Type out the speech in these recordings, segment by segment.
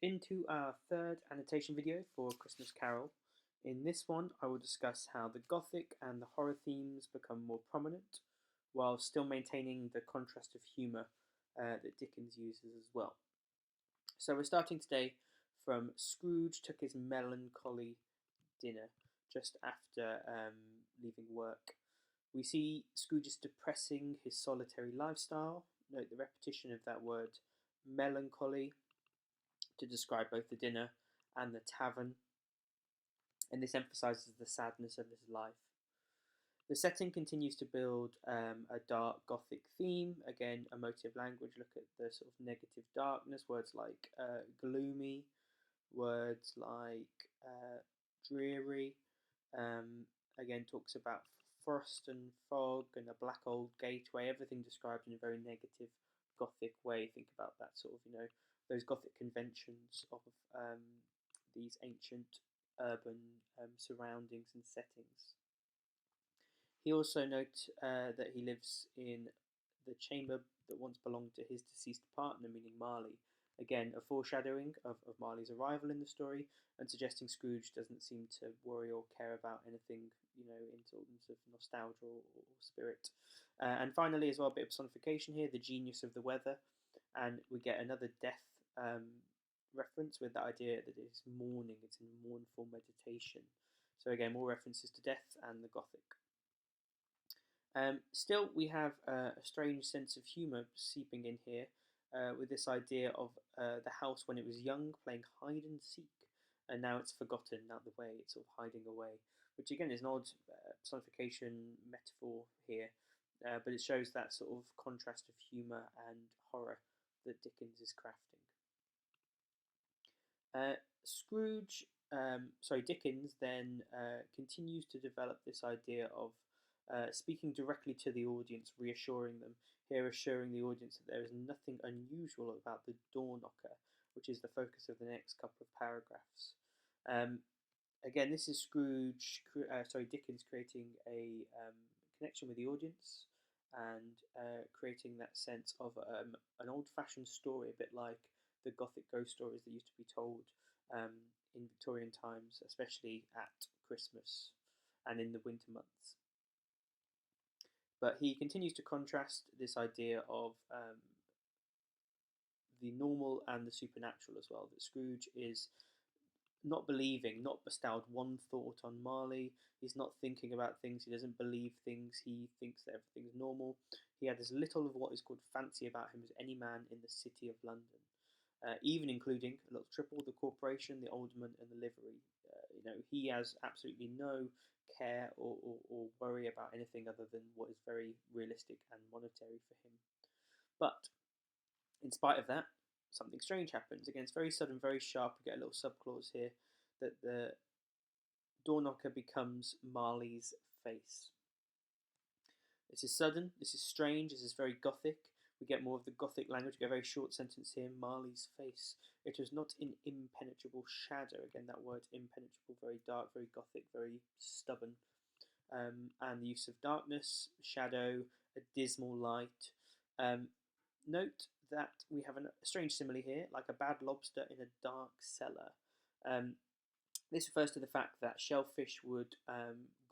Into our third annotation video for Christmas Carol. In this one, I will discuss how the Gothic and the horror themes become more prominent, while still maintaining the contrast of humour that Dickens uses as well. So we're starting today from Scrooge took his melancholy dinner just after leaving work. We see Scrooge is depressing his solitary lifestyle. Note the repetition of that word melancholy to describe both the dinner and the tavern, and this emphasises the sadness of his life. The setting continues to build a dark gothic theme. Again, emotive language. Look at the sort of negative darkness. Words like gloomy, words like dreary. Again, talks about frost and fog and a black old gateway. Everything described in a very negative gothic way. Think about that sort of, those gothic conventions of these ancient urban surroundings and settings. He also notes that he lives in the chamber that once belonged to his deceased partner, meaning Marley. Again, a foreshadowing of Marley's arrival in the story, and suggesting Scrooge doesn't seem to worry or care about anything, in terms of nostalgia or spirit. And finally, as well, a bit of personification here, the genius of the weather, and we get another death reference with the idea that it's mourning, it's a mournful meditation. So again, more references to death and the Gothic. Still, we have a strange sense of humour seeping in here with this idea of the house when it was young playing hide and seek, and now it's forgotten, out of the way, it's sort of hiding away, which again is an odd personification metaphor here, but it shows that sort of contrast of humour and horror that Dickens is crafting. Dickens then continues to develop this idea of speaking directly to the audience, reassuring them. Here, assuring the audience that there is nothing unusual about the door knocker, which is the focus of the next couple of paragraphs. Again, this is Dickens creating a connection with the audience and creating that sense of an old-fashioned story, a bit like the Gothic ghost stories that used to be told in Victorian times, especially at Christmas and in the winter months. But he continues to contrast this idea of the normal and the supernatural as well. That Scrooge is not believing, not bestowed one thought on Marley. He's not thinking about things. He doesn't believe things. He thinks that everything's normal. He had as little of what is called fancy about him as any man in the city of London, even including a little triple, the corporation, the alderman, and the livery. He has absolutely no care or worry about anything other than what is very realistic and monetary for him. But in spite of that, something strange happens. Again, it's very sudden, very sharp. We get a little subclause here that the door knocker becomes Marley's face. This is sudden, this is strange, this is very gothic. We get more of the gothic language. We get a very short sentence here, Marley's face. It was not in impenetrable shadow. Again, that word impenetrable, very dark, very gothic, very stubborn. And the use of darkness, shadow, a dismal light. Note that we have a strange simile here, like a bad lobster in a dark cellar. This refers to the fact that shellfish would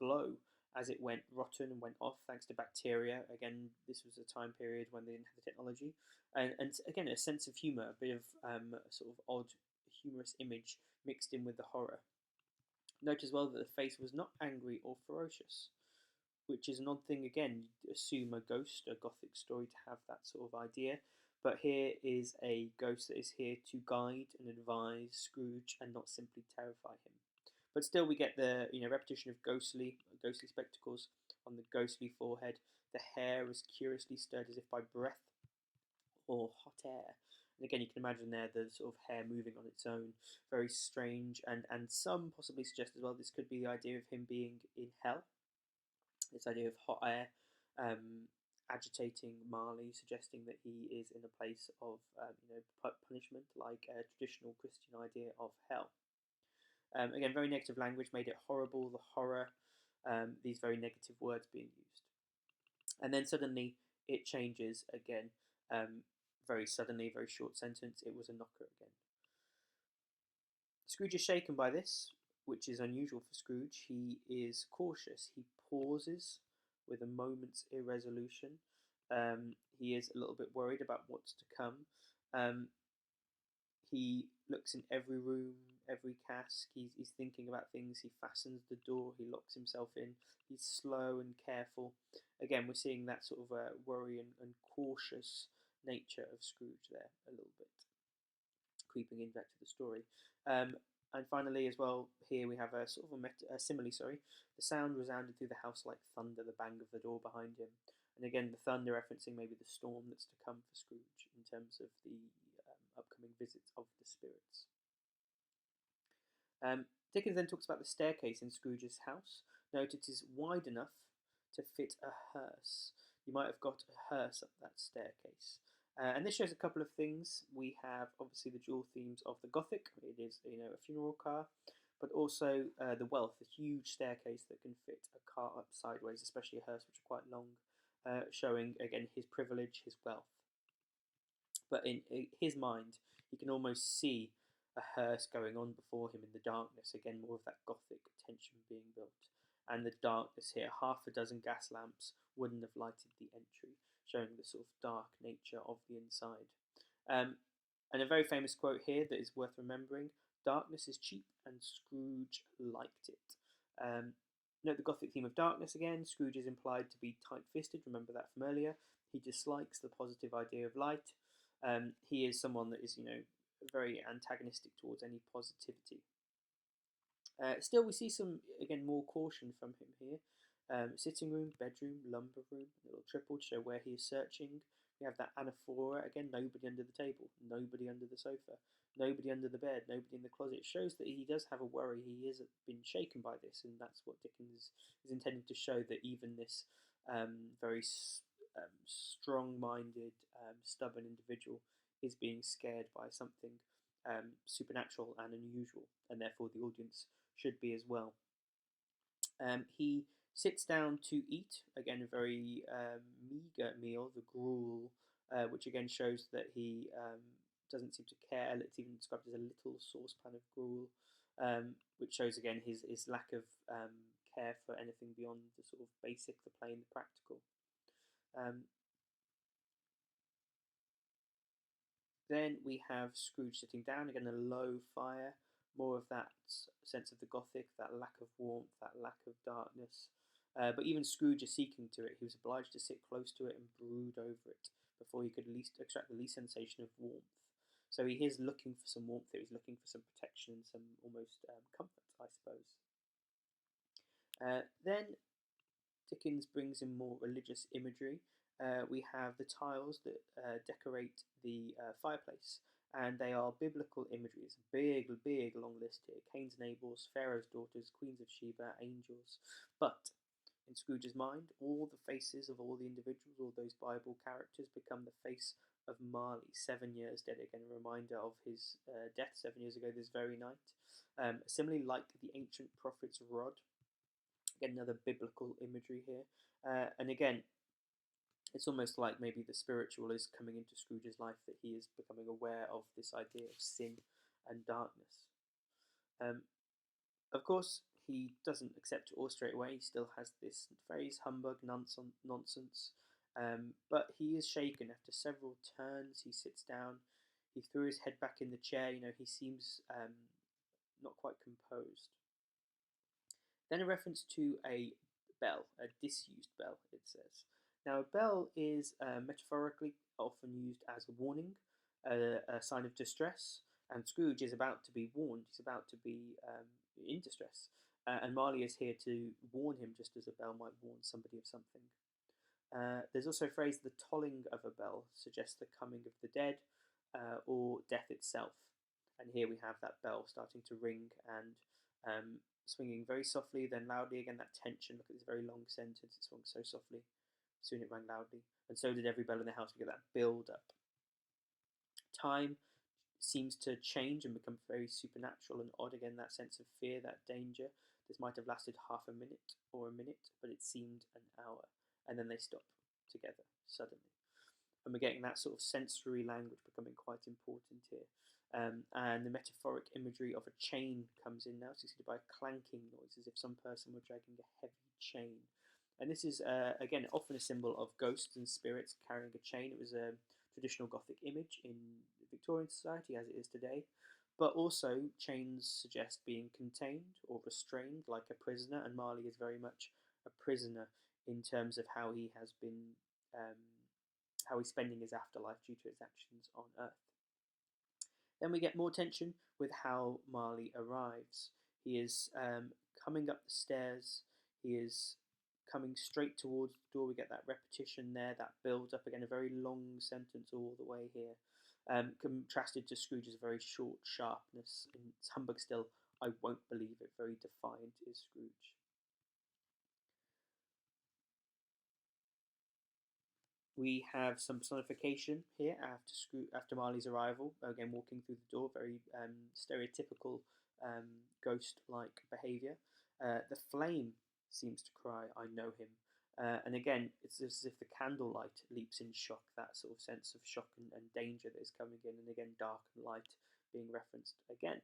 glow as it went rotten and went off thanks to bacteria. Again, this was a time period when they didn't have the technology. And again, a sense of humour, a bit of a sort of odd, humorous image mixed in with the horror. Note as well that the face was not angry or ferocious, which is an odd thing. Again, you'd assume a ghost, a gothic story, to have that sort of idea. But here is a ghost that is here to guide and advise Scrooge and not simply terrify him. But still, we get the repetition of ghostly spectacles on the ghostly forehead. The hair is curiously stirred as if by breath or hot air. And again, you can imagine there the sort of hair moving on its own, very strange. And some possibly suggest as well this could be the idea of him being in hell. This idea of hot air agitating Marley, suggesting that he is in a place of punishment, like a traditional Christian idea of hell. Again, very negative language made it horrible, the horror, these very negative words being used. And then suddenly it changes again, very suddenly, very short sentence, it was a knocker again. Scrooge is shaken by this, which is unusual for Scrooge. He is cautious. He pauses with a moment's irresolution. He is a little bit worried about what's to come. Um, he looks in every room, every cask. He's thinking about things. He fastens the door. He locks himself in. He's slow and careful. Again, we're seeing that sort of worry and cautious nature of Scrooge there a little bit, creeping in back to the story. And finally, as well, here we have a sort of a simile. Sorry, the sound resounded through the house like thunder. The bang of the door behind him, and again the thunder referencing maybe the storm that's to come for Scrooge in terms of the upcoming visits of the spirits. Dickens then talks about the staircase in Scrooge's house. Note it is wide enough to fit a hearse. You might have got a hearse up that staircase. And this shows a couple of things. We have obviously the dual themes of the Gothic. It is, a funeral car, but also the wealth, a huge staircase that can fit a car up sideways, especially a hearse, which are quite long, showing again his privilege, his wealth. But in his mind, he can almost see a hearse going on before him in the darkness. Again, more of that Gothic tension being built. And the darkness here, half a dozen gas lamps wouldn't have lighted the entry, showing the sort of dark nature of the inside. And a very famous quote here that is worth remembering: "Darkness is cheap, and Scrooge liked it." Note the Gothic theme of darkness again. Scrooge is implied to be tight-fisted. Remember that from earlier. He dislikes the positive idea of light. He is someone that is, very antagonistic towards any positivity. Still, we see some, again, more caution from him here. Sitting room, bedroom, lumber room, a little triple to show where he is searching. We have that anaphora, again, nobody under the table, nobody under the sofa, nobody under the bed, nobody in the closet. It shows that he does have a worry, he has been shaken by this, and that's what Dickens is intending to show, that even this very strong-minded, stubborn individual is being scared by something supernatural and unusual, and therefore the audience should be as well. He sits down to eat, again a very meagre meal, the gruel, which again shows that he doesn't seem to care. It's even described as a little saucepan of gruel, which shows again his lack of care for anything beyond the sort of basic, the plain, the practical. Then we have Scrooge sitting down, again a low fire, more of that sense of the Gothic, that lack of warmth, that lack of darkness. But even Scrooge is seeking to it. He was obliged to sit close to it and brood over it before he could least extract the least sensation of warmth. So he is looking for some warmth here. He's looking for some protection and some almost comfort, I suppose. Then Dickens brings in more religious imagery. We have the tiles that decorate the fireplace, and they are biblical imagery. It's a big, big long list here. Cain's and Abel's, Pharaoh's daughters, Queens of Sheba, angels. But in Scrooge's mind, all the faces of all the individuals, all those Bible characters, become the face of Marley, 7 years dead. Again, a reminder of his death 7 years ago this very night. Similarly, like the ancient prophet's rod. Again, another biblical imagery here. And again, it's almost like maybe the spiritual is coming into Scrooge's life, that he is becoming aware of this idea of sin and darkness. Of course, he doesn't accept it all straight away. He still has this phrase, humbug, nonsense. But he is shaken after several turns. He sits down. He threw his head back in the chair. He seems not quite composed. Then a reference to a bell, a disused bell, it says. Now, a bell is metaphorically often used as a warning, a sign of distress, and Scrooge is about to be warned. He's about to be in distress, and Marley is here to warn him, just as a bell might warn somebody of something. There's also a phrase, the tolling of a bell, suggests the coming of the dead or death itself. And here we have that bell starting to ring and swinging very softly, then loudly. Again, that tension. Look at this very long sentence. It swung so softly. Soon it rang loudly. And so did every bell in the house. We get that build up. Time seems to change and become very supernatural and odd. Again, that sense of fear, that danger. This might have lasted half a minute or a minute, but it seemed an hour. And then they stop together suddenly. And we're getting that sort of sensory language becoming quite important here. And the metaphoric imagery of a chain comes in now, succeeded by a clanking noise, as if some person were dragging a heavy chain. And this is, again, often a symbol of ghosts and spirits carrying a chain. It was a traditional Gothic image in Victorian society, as it is today. But also, chains suggest being contained or restrained, like a prisoner, and Marley is very much a prisoner in terms of how he has been, um, how he's spending his afterlife due to his actions on Earth. Then we get more tension with how Marley arrives. He is coming up the stairs. He is coming straight towards the door. We get that repetition there, that build up again, a very long sentence all the way here. Contrasted to Scrooge's very short sharpness. In Humbug still, I won't believe it. Very defiant is Scrooge. We have some personification here after Marley's arrival. Again, walking through the door, very stereotypical ghost-like behaviour. The flame seems to cry, "I know him." And again, it's as if the candlelight leaps in shock, that sort of sense of shock and danger that is coming in, and again, dark and light being referenced again.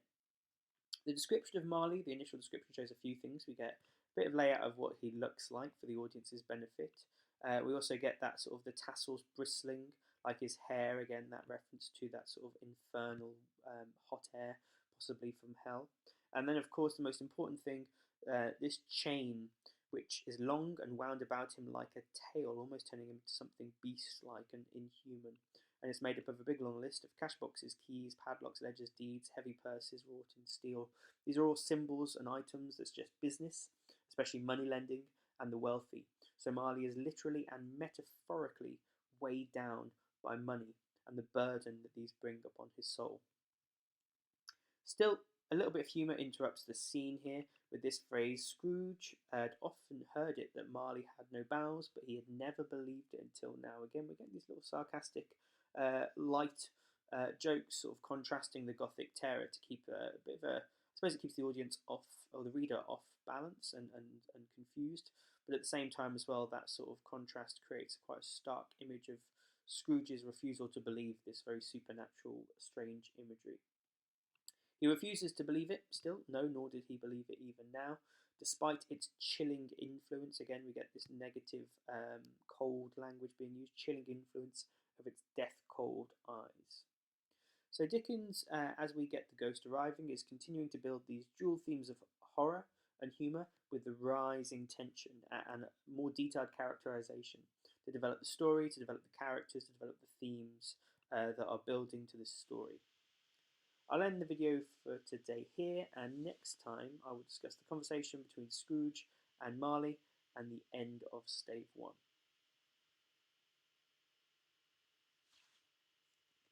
The description of Marley, the initial description, shows a few things. We get a bit of layout of what he looks like for the audience's benefit. We also get that sort of the tassels bristling, like his hair, again, that reference to that sort of infernal hot air, possibly from hell. And then, of course, the most important thing, this chain, which is long and wound about him like a tail, almost turning him into something beast-like and inhuman. And it's made up of a big long list of cash boxes, keys, padlocks, ledgers, deeds, heavy purses wrought in steel. These are all symbols and items that's just business, especially money lending and the wealthy. So Marley is literally and metaphorically weighed down by money and the burden that these bring upon his soul. Still, a little bit of humour interrupts the scene here with this phrase. Scrooge had often heard it that Marley had no bowels, but he had never believed it until now. Again, we get these little sarcastic, light jokes, sort of contrasting the Gothic terror to keep a bit of a. I suppose it keeps the audience off, or the reader off balance and confused. But at the same time, as well, that sort of contrast creates quite a stark image of Scrooge's refusal to believe this very supernatural, strange imagery. He refuses to believe it still, no, nor did he believe it even now, despite its chilling influence. Again, we get this negative, cold language being used, chilling influence of its death cold eyes. So Dickens, as we get the ghost arriving, is continuing to build these dual themes of horror and humour with the rising tension and more detailed characterisation to develop the story, to develop the characters, to develop the themes that are building to this story. I'll end the video for today here, and next time I will discuss the conversation between Scrooge and Marley and the end of Stave One.